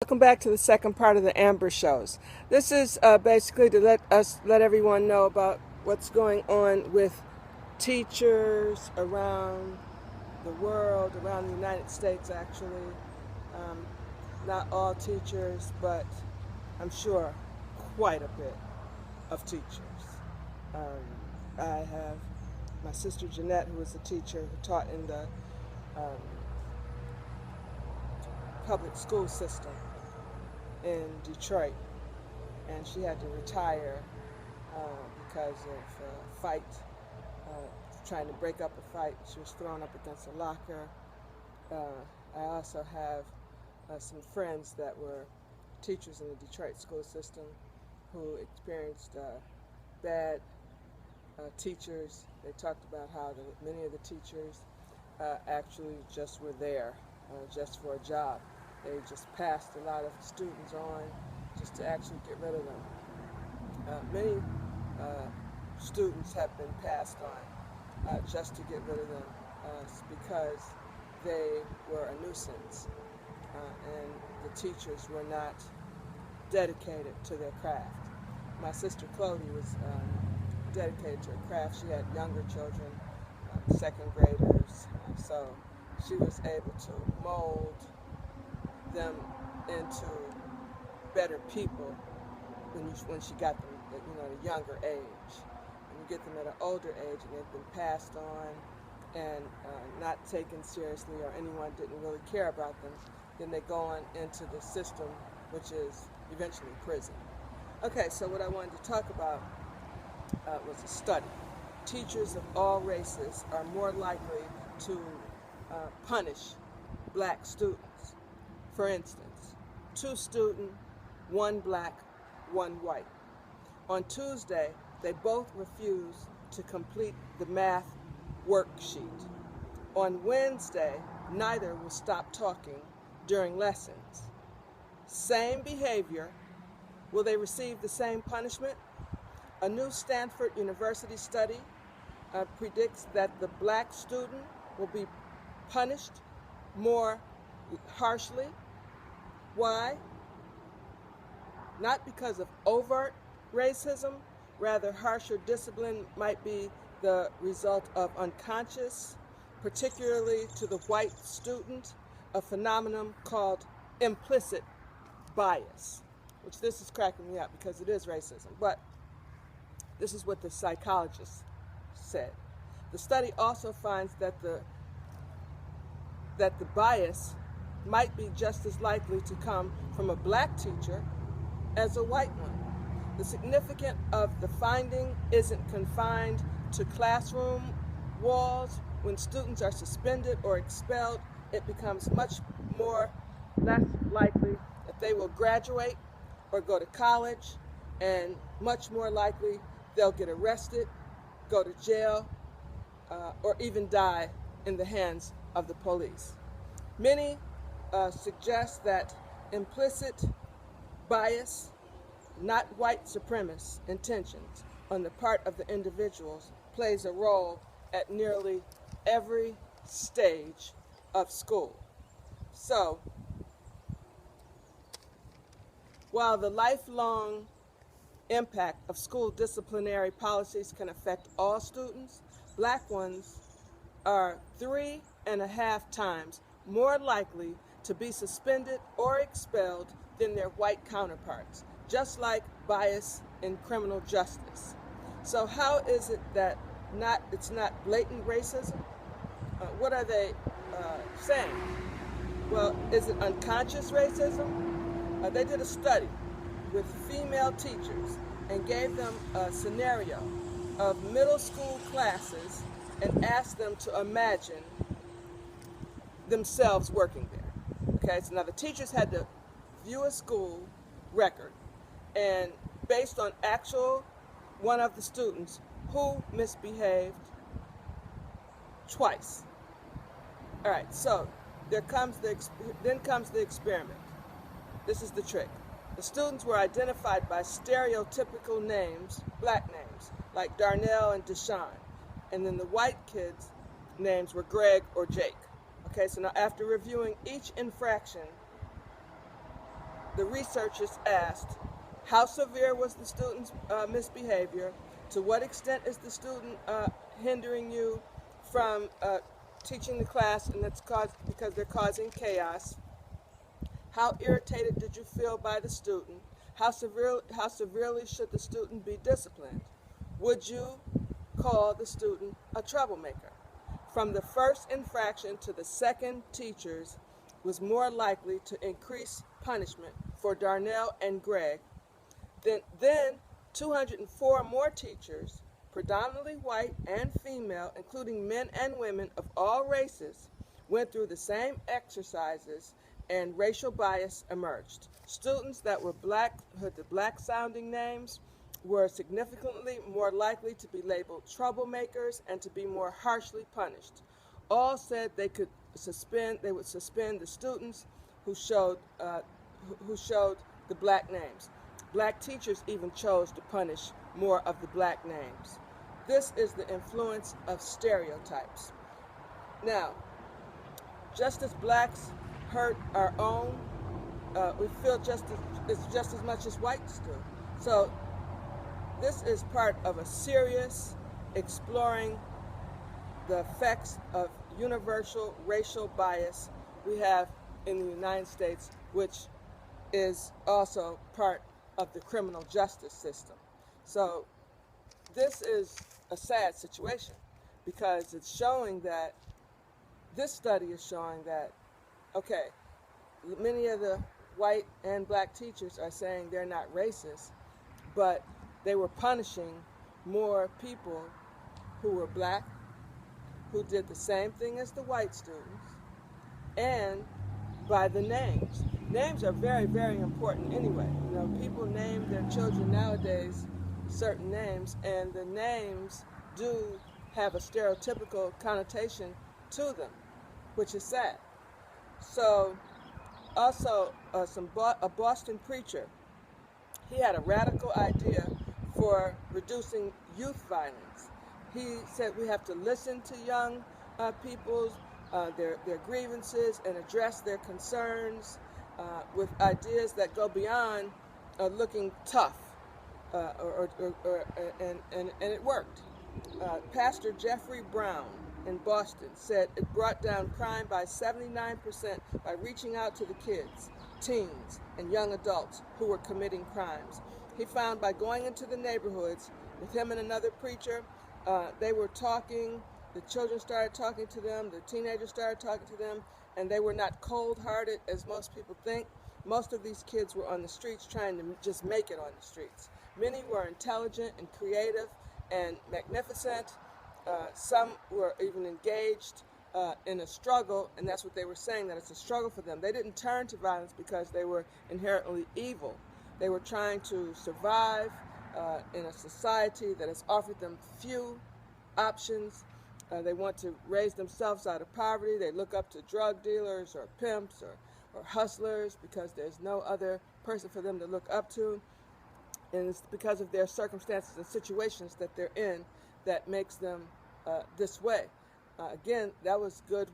welcome back to the second part of the Amber Shows. This is basically to let everyone know about what's going on with teachers around the world, around the United States actually. Not all teachers, but I'm sure quite a bit of teachers. I have my sister Jeanette, who is a teacher who taught in the public school system in Detroit, and she had to retire because of a fight, trying to break up a fight. She was thrown up against a locker. I also have some friends that were teachers in the Detroit school system who experienced bad teachers. They talked about how many of the teachers actually just were there just for a job. They just passed a lot of students on just to actually get rid of them. Many students have been passed on just to get rid of them because they were a nuisance and the teachers were not dedicated to their craft. My sister Chloe was dedicated to her craft. She had younger children, second graders, so she was able to mold them into better people when she got them at a younger age. When you get them at an older age and they've been passed on and not taken seriously, or anyone didn't really care about them, then they go on into the system, which is eventually prison. Okay, so what I wanted to talk about was a study. Teachers of all races are more likely to punish black students. For instance, 2 students, 1 black, 1 white. On Tuesday, they both refused to complete the math worksheet. On Wednesday, neither will stop talking during lessons. Same behavior. Will they receive the same punishment? A new Stanford University study predicts that the black student will be punished more harshly. Why? Not because of overt racism, rather harsher discipline might be the result of unconscious, particularly to the white student, a phenomenon called implicit bias, which this is cracking me up because it is racism, but this is what the psychologist said. The study also finds that the bias might be just as likely to come from a black teacher as a white one. The significance of the finding isn't confined to classroom walls. When students are suspended or expelled, it becomes much less likely that they will graduate or go to college, and much more likely they'll get arrested, go to jail, or even die in the hands of the police. Many suggest that implicit bias, not white supremacist intentions on the part of the individuals, plays a role at nearly every stage of school. So, while the lifelong impact of school disciplinary policies can affect all students, black ones are 3.5 times more likely to be suspended or expelled than their white counterparts, just like bias in criminal justice. So how is it that it's not blatant racism? What are they saying? Well, is it unconscious racism? They did a study with female teachers and gave them a scenario of middle school classes and asked them to imagine themselves working there. Okay, so now the teachers had to view a school record, and based on one of the students who misbehaved twice. All right, so then comes the experiment. This is the trick. The students were identified by stereotypical names, black names, like Darnell and Deshaun. And then the white kids' names were Greg or Jake. Okay, so now after reviewing each infraction, the researchers asked, how severe was the student's misbehavior? To what extent is the student hindering you from teaching the class, and that's because they're causing chaos? How irritated did you feel by the student? How severely should the student be disciplined? Would you call the student a troublemaker? From the first infraction to the second, teachers was more likely to increase punishment for Darnell and Greg. Then 204 more teachers, predominantly white and female, including men and women of all races, went through the same exercises, and racial bias emerged. Students that were black, with the black-sounding names, were significantly more likely to be labeled troublemakers and to be more harshly punished. All said they would suspend the students who showed the black names. Black teachers even chose to punish more of the black names. This is the influence of stereotypes. Now, just as blacks hurt our own, we feel just as much as whites do. So this is part of a serious exploring the effects of universal racial bias we have in the United States, which is also part of the criminal justice system. So this is a sad situation because it's showing that, this study is showing that, okay, many of the white and black teachers are saying they're not racist, but they were punishing more people who were black, who did the same thing as the white students, and by the names. Names are very, very important anyway. You know, people name their children nowadays certain names, and the names do have a stereotypical connotation to them, which is sad. So, also, a Boston preacher, he had a radical idea for reducing youth violence. He said we have to listen to young people's their grievances and address their concerns with ideas that go beyond looking tough, and it worked. Pastor Jeffrey Brown in Boston said it brought down crime by 79% by reaching out to the kids, teens, and young adults who were committing crimes. He found by going into the neighborhoods with him and another preacher, they were talking, the children started talking to them, the teenagers started talking to them, and they were not cold-hearted as most people think. Most of these kids were on the streets trying to just make it on the streets. Many were intelligent and creative and magnificent. Some were even engaged in a struggle, and that's what they were saying, that it's a struggle for them. They didn't turn to violence because they were inherently evil. They were trying to survive in a society that has offered them few options. They want to raise themselves out of poverty. They look up to drug dealers or pimps or hustlers because there's no other person for them to look up to. And it's because of their circumstances and situations that they're in that makes them this way. Again, that was good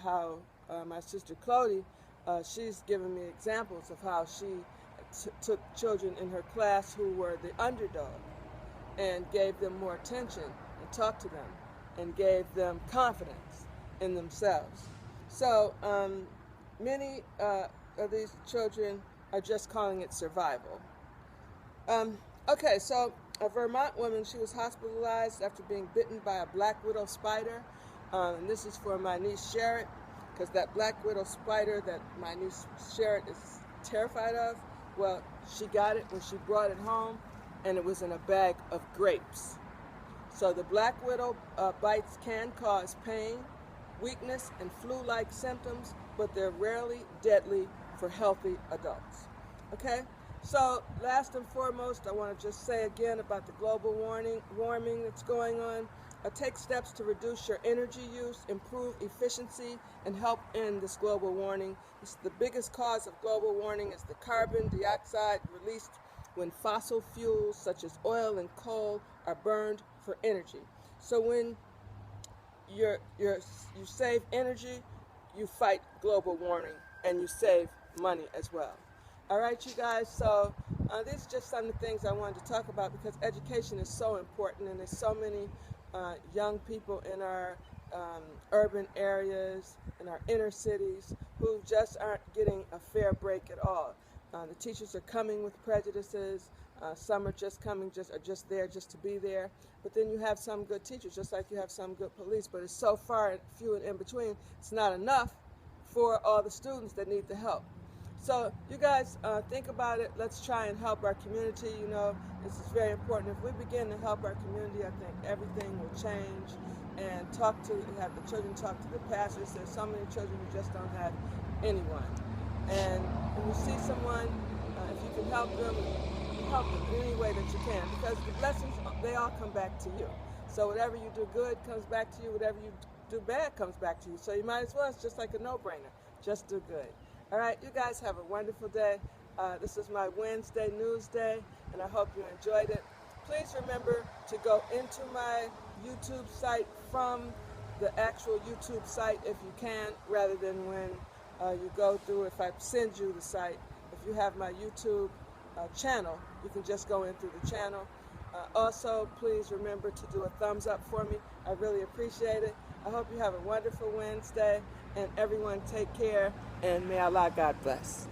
how my sister Clody, she's given me examples of how she took children in her class who were the underdog and gave them more attention and talked to them and gave them confidence in themselves. So many of these children are just calling it survival. Okay, so a Vermont woman, she was hospitalized after being bitten by a black widow spider. And this is for my niece Sherrod, because that black widow spider that my niece Sherrod is terrified of, well, she got it when she brought it home, and it was in a bag of grapes. So the black widow bites can cause pain, weakness, and flu-like symptoms, but they're rarely deadly for healthy adults. Okay? So last and foremost, I want to just say again about the global warming that's going on. Take steps to reduce your energy use, improve efficiency, and help end this global warming. The biggest cause of global warming is the carbon dioxide released when fossil fuels such as oil and coal are burned for energy. So when you save energy, you fight global warming and you save money as well. All right, you guys. So these are just some of the things I wanted to talk about because education is so important, and there's so many young people in our urban areas, in our inner cities, who just aren't getting a fair break at all. The teachers are coming with prejudices. Some are just coming, are just there just to be there. But then you have some good teachers, just like you have some good police. But it's so far and few and in between. It's not enough for all the students that need the help. So you guys think about it. Let's try and help our community. You know, this is very important. If we begin to help our community, I think everything will change. And have the children talk to the pastors. There's so many children who just don't have anyone. And when you see someone, if you can help them in any way that you can, because the blessings, they all come back to you. So whatever you do good comes back to you. Whatever you do bad comes back to you. So you might as well. It's just like a no-brainer. Just do good. All right, you guys have a wonderful day. This is my Wednesday news day, and I hope you enjoyed it. Please remember to go into my YouTube site from the actual YouTube site if you can, rather than when you go through, if I send you the site. If you have my YouTube channel, you can just go in through the channel. Also, please remember to do a thumbs up for me. I really appreciate it. I hope you have a wonderful Wednesday, and everyone take care, and may Allah God bless.